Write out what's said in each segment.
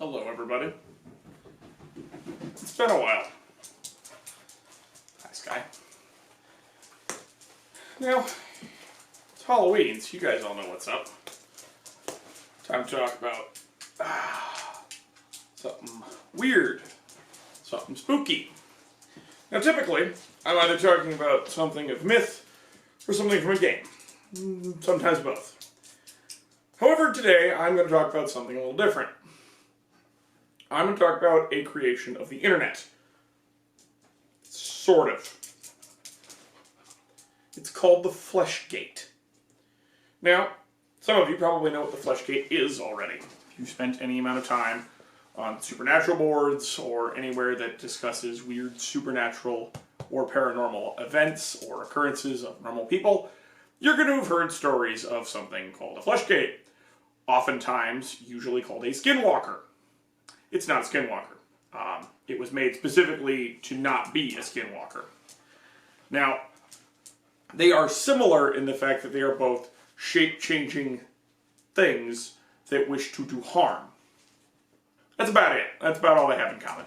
Hello, everybody. It's been a while. Hi, Sky. Now, it's Halloween, so you guys all know what's up. Time to talk about something weird, something spooky. Now, typically, I'm either talking about something of myth or something from a game. Sometimes both. However, today I'm going to talk about something a little different. I'm going to talk about a creation of the internet. Sort of. It's called the Fleshgait. Now, some of you probably know what the Fleshgait is already. If you've spent any amount of time on supernatural boards or anywhere that discusses weird supernatural or paranormal events or occurrences of normal people, you're going to have heard stories of something called a Fleshgait. Oftentimes, usually called a Skinwalker. It's not a Skinwalker. It was made specifically to not be a Skinwalker. Now, they are similar in the fact that they are both shape-changing things that wish to do harm. That's about it. That's about all they have in common.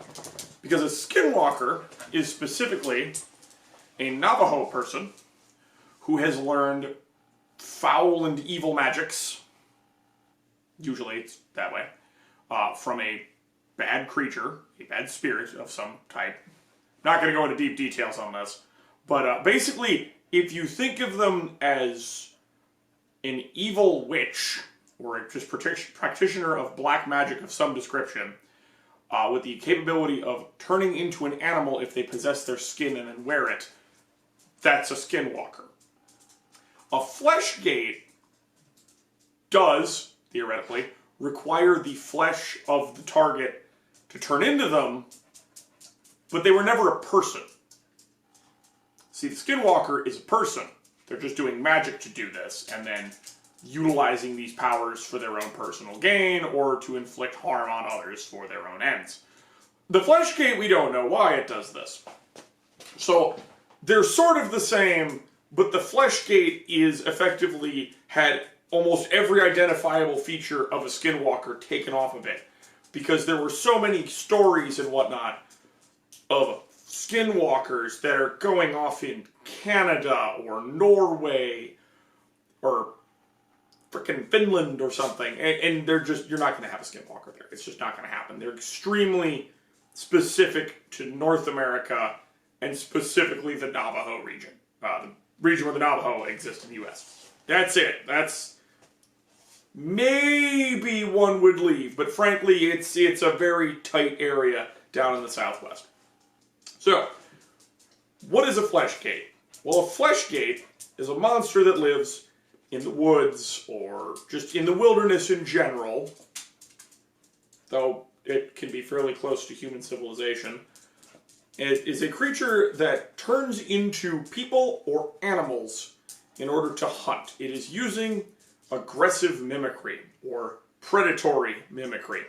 Because a Skinwalker is specifically a Navajo person who has learned foul and evil magics, usually it's that way, from a bad creature, a bad spirit of some type. Not going to go into deep details on this, but basically, if you think of them as an evil witch, or just practitioner of black magic of some description, with the capability of turning into an animal if they possess their skin and then wear it, that's a Skinwalker. A Fleshgait does, theoretically, require the flesh of the target to turn into them, but they were never a person. See, the Skinwalker is a person. They're just doing magic to do this, and then utilizing these powers for their own personal gain, or to inflict harm on others for their own ends. The Fleshgait, we don't know why it does this. So, they're sort of the same, but the Fleshgait is effectively had almost every identifiable feature of a Skinwalker taken off of it. Because there were so many stories and whatnot of Skinwalkers that are going off in Canada or Norway or frickin' Finland or something. And they're just, you're not going to have a Skinwalker there. It's just not going to happen. They're extremely specific to North America and specifically the Navajo region. The region where the Navajo exist in the U.S. That's it. That's maybe one would leave, but frankly, it's a very tight area down in the Southwest. So, what is a Fleshgait? Well, a Fleshgait is a monster that lives in the woods, or just in the wilderness in general, though it can be fairly close to human civilization. It is a creature that turns into people or animals in order to hunt. It is using aggressive mimicry, or predatory mimicry.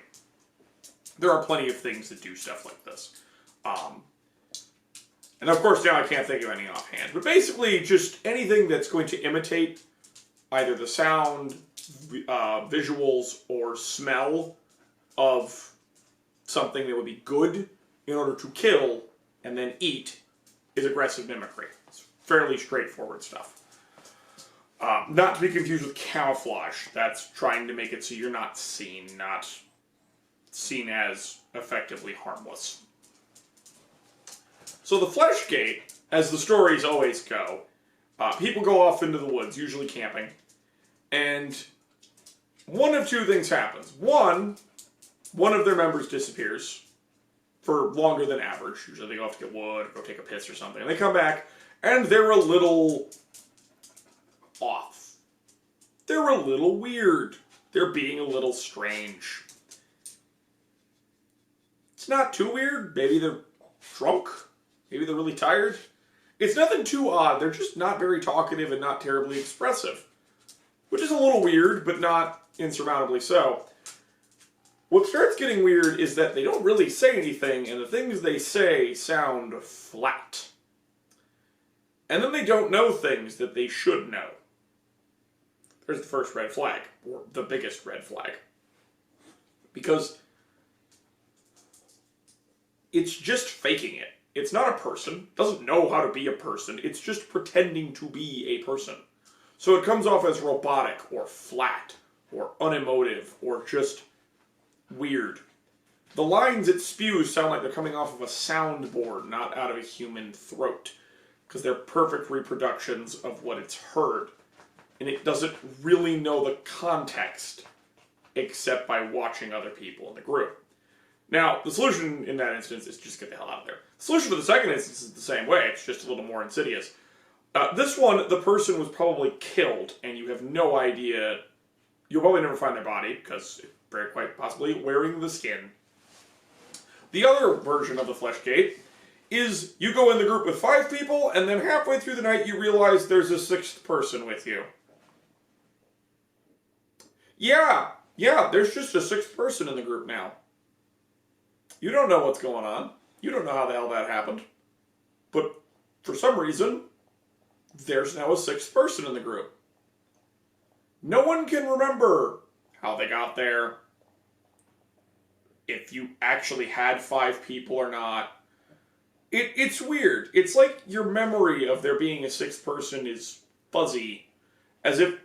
There are plenty of things that do stuff like this. And of course now I can't think of any offhand, but basically just anything that's going to imitate either the sound, visuals, or smell of something that would be good in order to kill and then eat is aggressive mimicry. It's fairly straightforward stuff. Not to be confused with camouflage. That's trying to make it so you're not seen as effectively harmless. So the Fleshgait, as the stories always go, people go off into the woods, usually camping, and one of two things happens. One of their members disappears for longer than average. Usually they go off to get wood or go take a piss or something. And they come back, and they're a little off. They're a little weird. They're being a little strange. It's not too weird. Maybe they're drunk. Maybe they're really tired. It's nothing too odd. They're just not very talkative and not terribly expressive. Which is a little weird, but not insurmountably so. What starts getting weird is that they don't really say anything, and the things they say sound flat. And then they don't know things that they should know. There's the first red flag, or the biggest red flag. Because it's just faking it. It's not a person, doesn't know how to be a person, it's just pretending to be a person. So it comes off as robotic, or flat, or unemotive, or just weird. The lines it spews sound like they're coming off of a soundboard, not out of a human throat, because they're perfect reproductions of what it's heard. And it doesn't really know the context, except by watching other people in the group. Now, the solution in that instance is just get the hell out of there. The solution for the second instance is the same way, it's just a little more insidious. This one, the person was probably killed, and you have no idea. You'll probably never find their body, because very quite possibly wearing the skin. The other version of the Fleshgait is you go in the group with 5 people, and then halfway through the night you realize there's a 6th person with you. Yeah, there's just a 6th person in the group now. You don't know what's going on. You don't know how the hell that happened. But for some reason, there's now a 6th person in the group. No one can remember how they got there, if you actually had 5 people or not. It's weird. It's like your memory of there being a 6th person is fuzzy, as if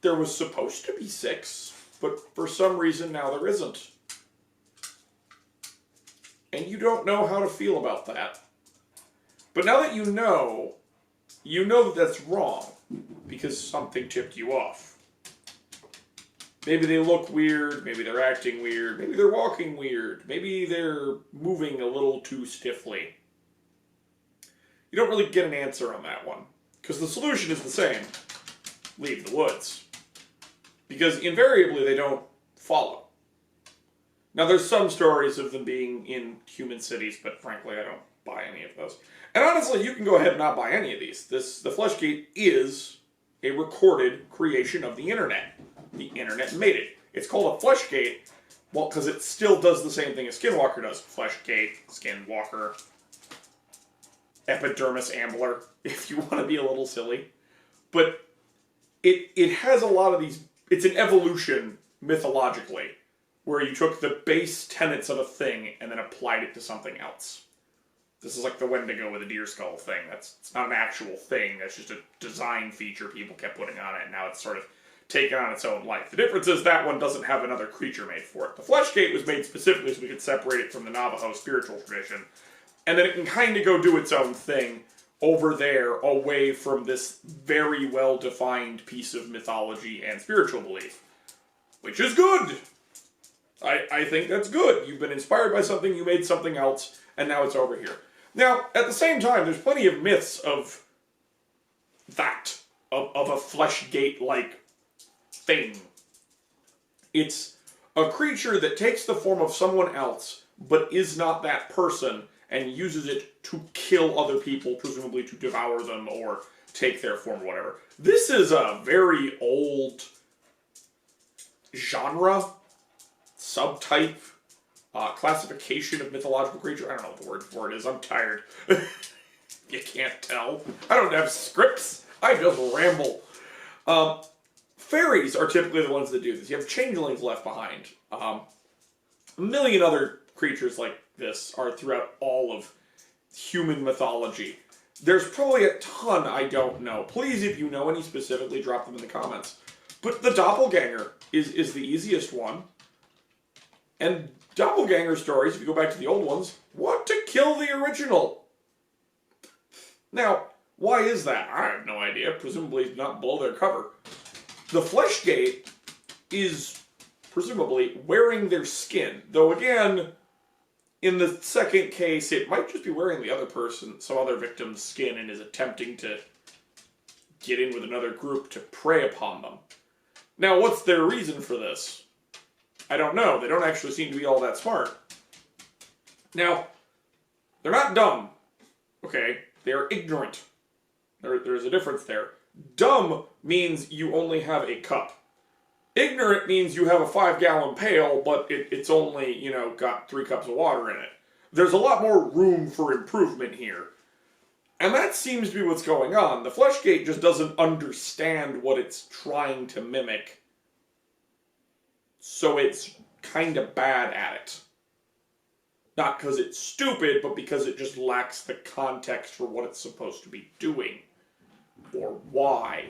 there was supposed to be 6, but for some reason now there isn't. And you don't know how to feel about that. But now that you know that that's wrong, because something tipped you off. Maybe they look weird, maybe they're acting weird, maybe they're walking weird, maybe they're moving a little too stiffly. You don't really get an answer on that one, because the solution is the same. Leave the woods. Because invariably they don't follow. Now there's some stories of them being in human cities, but frankly I don't buy any of those. And honestly, you can go ahead and not buy any of these. The Fleshgait is a recorded creation of the internet. The internet made it. It's called a Fleshgait, well, because it still does the same thing as Skinwalker does. Fleshgait, Skinwalker, Epidermis Ambler, if you want to be a little silly. But it has a lot of these. It's an evolution mythologically, where you took the base tenets of a thing and then applied it to something else. This is like the Wendigo with a deer skull thing. It's not an actual thing. That's just a design feature people kept putting on it, and now it's sort of taken on its own life. The difference is that one doesn't have another creature made for it. The Fleshgait was made specifically so we could separate it from the Navajo spiritual tradition, and then it can kind of go do its own thing over there, away from this very well-defined piece of mythology and spiritual belief. Which is good! I think that's good. You've been inspired by something, you made something else, and now it's over here. Now, at the same time, there's plenty of myths of that, of a Fleshgait-like thing. It's a creature that takes the form of someone else, but is not that person, and uses it to kill other people, presumably to devour them or take their form or whatever. This is a very old genre, subtype, classification of mythological creature. I don't know what the word for it is. I'm tired. You can't tell. I don't have scripts. I just ramble. Fairies are typically the ones that do this. You have changelings left behind. A million other creatures like this are throughout all of human mythology. There's probably a ton I don't know. Please, if you know any specifically, drop them in the comments. But the doppelganger is the easiest one. And doppelganger stories, if you go back to the old ones, want to kill the original. Now, why is that? I have no idea. Presumably not below their cover. The Fleshgait is presumably wearing their skin. Though again, in the second case, it might just be wearing the other person, some other victim's skin, and is attempting to get in with another group to prey upon them. Now, what's their reason for this? I don't know. They don't actually seem to be all that smart. Now, they're not dumb. Okay? They're ignorant. There's a difference there. Dumb means you only have a cup. Ignorant means you have a 5-gallon pail, but it's only, got 3 cups of water in it. There's a lot more room for improvement here. And that seems to be what's going on. The Fleshgait just doesn't understand what it's trying to mimic. So it's kind of bad at it. Not because it's stupid, but because it just lacks the context for what it's supposed to be doing. Or why.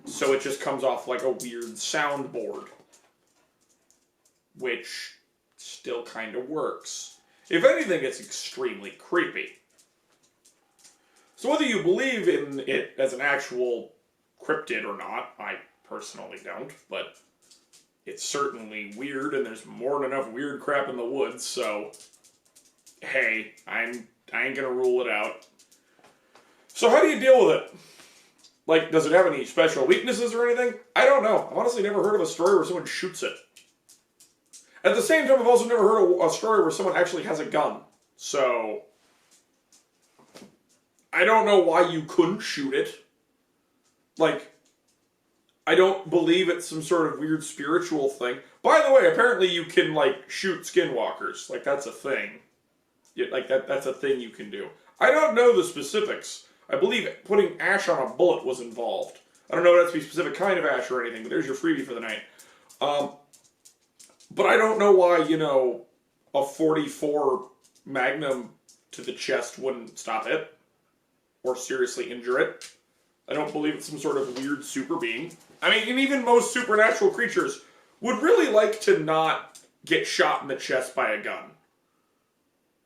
So it just comes off like a weird soundboard. Which still kind of works. If anything, it's extremely creepy. So whether you believe in it as an actual cryptid or not, I personally don't, but it's certainly weird, and there's more than enough weird crap in the woods, so hey, I ain't gonna rule it out. So how do you deal with it? Like, does it have any special weaknesses or anything? I don't know. I've honestly never heard of a story where someone shoots it. At the same time, I've also never heard of a story where someone actually has a gun. So I don't know why you couldn't shoot it. Like, I don't believe it's some sort of weird spiritual thing. By the way, apparently you can, like, shoot skinwalkers. Like, that's a thing. Yeah, like, that's a thing you can do. I don't know the specifics. I believe putting ash on a bullet was involved. I don't know if that's to be a specific kind of ash or anything, but there's your freebie for the night. But I don't know why, you know, a .44 Magnum to the chest wouldn't stop it. Or seriously injure it. I don't believe it's some sort of weird super being. I mean, and even most supernatural creatures would really like to not get shot in the chest by a gun.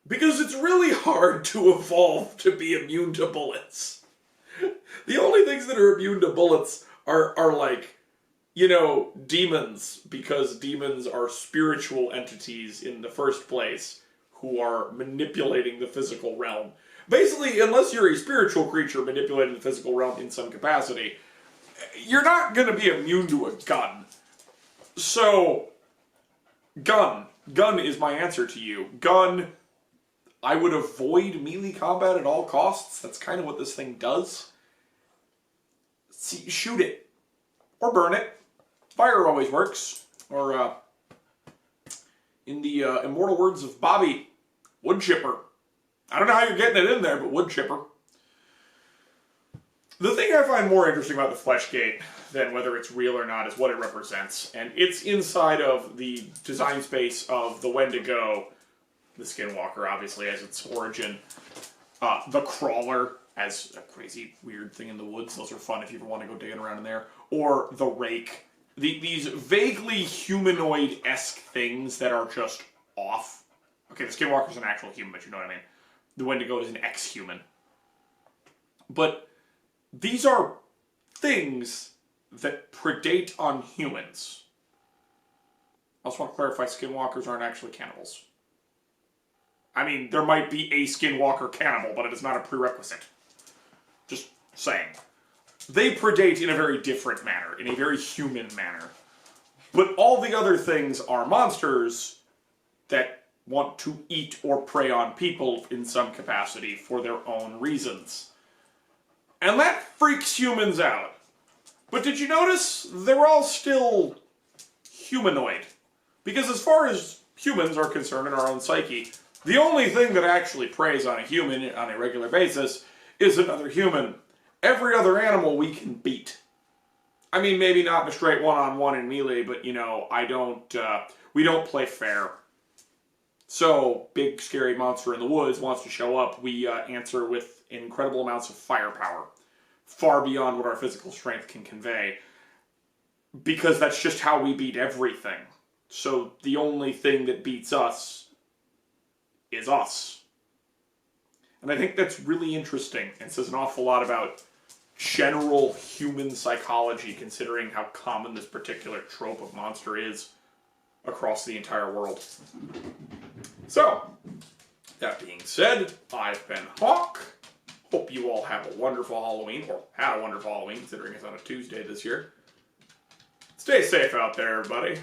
Because it's really hard to evolve to be immune to bullets. The only things that are immune to bullets are like, you know, demons. Because demons are spiritual entities in the first place who are manipulating the physical realm. Basically, unless you're a spiritual creature manipulating the physical realm in some capacity, you're not going to be immune to a gun. So, gun. Gun is my answer to you. Gun, I would avoid melee combat at all costs. That's kind of what this thing does. See, shoot it. Or burn it. Fire always works. Or, in the immortal words of Bobby, wood chipper. I don't know how you're getting it in there, but wood chipper. The thing I find more interesting about the Fleshgait than whether it's real or not is what it represents. And it's inside of the design space of the Wendigo, the Skinwalker, obviously, as its origin. The Crawler, as a crazy, weird thing in the woods. Those are fun if you ever want to go digging around in there. Or the Rake. These vaguely humanoid-esque things that are just off. Okay, the Skinwalker's an actual human, but you know what I mean. The Wendigo is an ex-human. But these are things that predate on humans. I also want to clarify, skinwalkers aren't actually cannibals. I mean, there might be a skinwalker cannibal, but it is not a prerequisite. Just saying. They predate in a very different manner, in a very human manner. But all the other things are monsters that want to eat or prey on people in some capacity for their own reasons. And that freaks humans out. But did you notice they're all still humanoid? Because as far as humans are concerned in our own psyche, the only thing that actually preys on a human on a regular basis is another human. Every other animal we can beat. I mean, maybe not in a straight one-on-one in melee, but, you know, we don't play fair. So, big scary monster in the woods wants to show up, we answer with incredible amounts of firepower. Far beyond what our physical strength can convey. Because that's just how we beat everything. So, the only thing that beats us is us. And I think that's really interesting, and says an awful lot about general human psychology, considering how common this particular trope of monster is across the entire world. So, that being said, I've been Hawk. Hope you all have a wonderful Halloween, or had a wonderful Halloween, considering it's on a Tuesday this year. Stay safe out there, everybody.